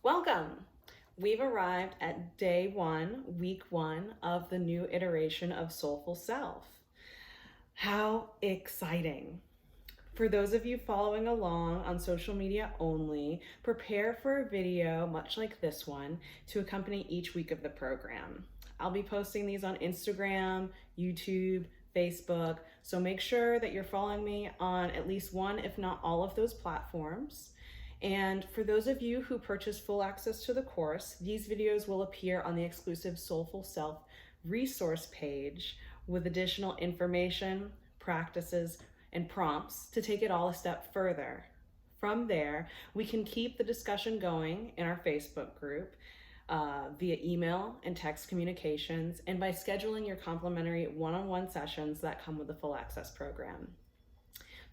Welcome! We've arrived at day one, week one of the new iteration of Soulful Self. How exciting! For those of you following along on social media only, prepare for a video much like this one to accompany each week of the program. I'll be posting these on Instagram, YouTube, Facebook, so make sure that you're following me on at least one, if not all of those platforms. And for those of you who purchase full access to the course, these videos will appear on the exclusive Soulful Self resource page with additional information, practices, and prompts to take it all a step further. From there, we can keep the discussion going in our Facebook group via email and text communications, and by scheduling your complimentary one-on-one sessions that come with the full access program.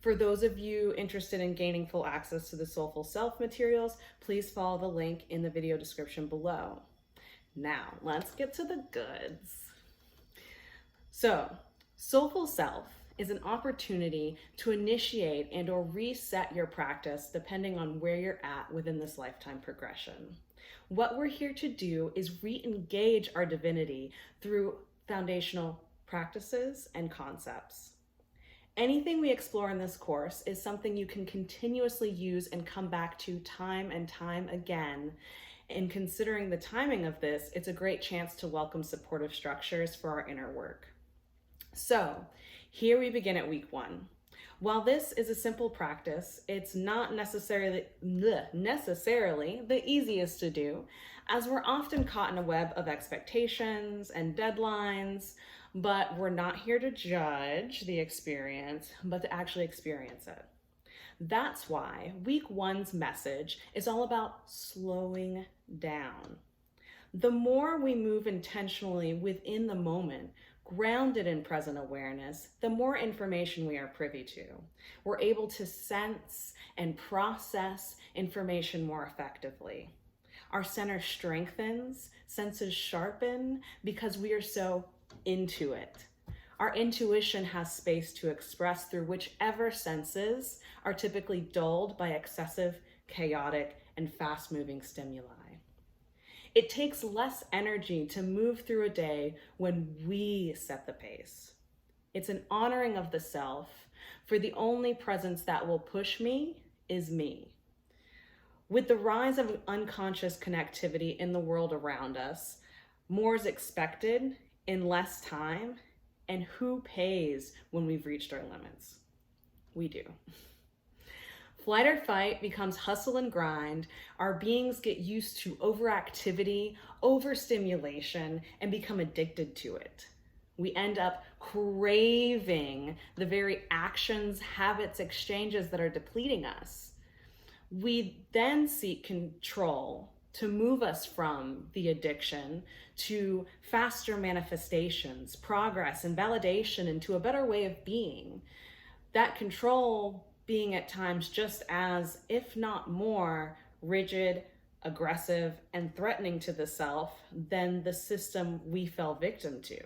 For those of you interested in gaining full access to the Soulful Self materials, please follow the link in the video description below. Now, let's get to the goods. So, Soulful Self is an opportunity to initiate and or reset your practice depending on where you're at within this lifetime progression. What we're here to do is re-engage our divinity through foundational practices and concepts. Anything we explore in this course is something you can continuously use and come back to time and time again. And considering the timing of this, it's a great chance to welcome supportive structures for our inner work. So here we begin at week one. While this is a simple practice, it's not necessarily the easiest to do, as we're often caught in a web of expectations and deadlines, but we're not here to judge the experience, but to actually experience it. That's why week one's message is all about slowing down. The more we move intentionally within the moment, grounded in present awareness, the more information we are privy to. We're able to sense and process information more effectively. Our center strengthens, senses sharpen, because we are so into it. Our intuition has space to express through whichever senses are typically dulled by excessive, chaotic, and fast-moving stimuli. It takes less energy to move through a day when we set the pace. It's an honoring of the self, for the only presence that will push me is me. With the rise of unconscious connectivity in the world around us, more is expected in less time, and who pays when we've reached our limits? We do. Flight or fight becomes hustle and grind. Our beings get used to overactivity, overstimulation, and become addicted to it. We end up craving the very actions, habits, exchanges that are depleting us. We then seek control to move us from the addiction to faster manifestations, progress, and validation into a better way of being. That control being at times just as, if not more, rigid, aggressive, and threatening to the self than the system we fell victim to.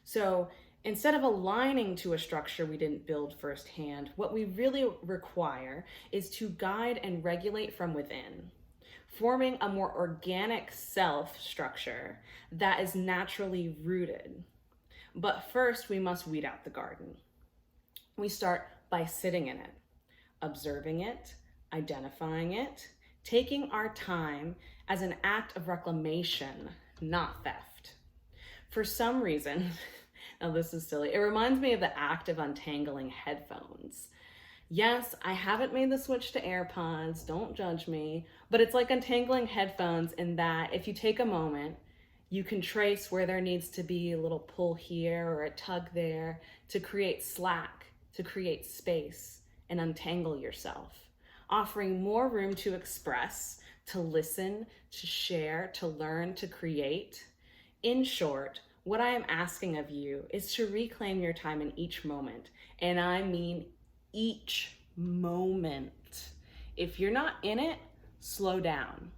So instead of aligning to a structure we didn't build firsthand, what we really require is to guide and regulate from within, forming a more organic self structure that is naturally rooted. But first, we must weed out the garden. We start by sitting in it, observing it, identifying it, taking our time as an act of reclamation, not theft. For some reason, now this is silly, it reminds me of the act of untangling headphones. Yes, I haven't made the switch to AirPods, don't judge me, but it's like untangling headphones in that if you take a moment, you can trace where there needs to be a little pull here or a tug there to create slack, to create space and untangle yourself, offering more room to express, to listen, to share, to learn, to create. In short, what I am asking of you is to reclaim your time in each moment, and I mean each moment. If you're not in it, slow down.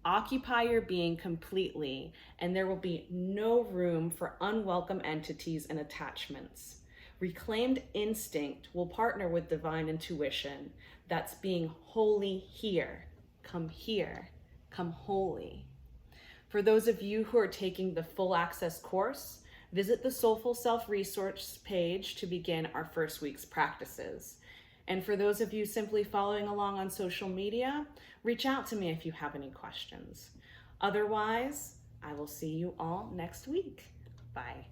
Occupy your being completely, and there will be no room for unwelcome entities and attachments. Reclaimed instinct will partner with divine intuition that's being wholly here. Come here. come wholly. For those of you who are taking the full access course, visit the Soulful Self resource page to begin our first week's practices. And for those of you simply following along on social media, reach out to me if you have any questions. Otherwise, I will see you all next week. Bye.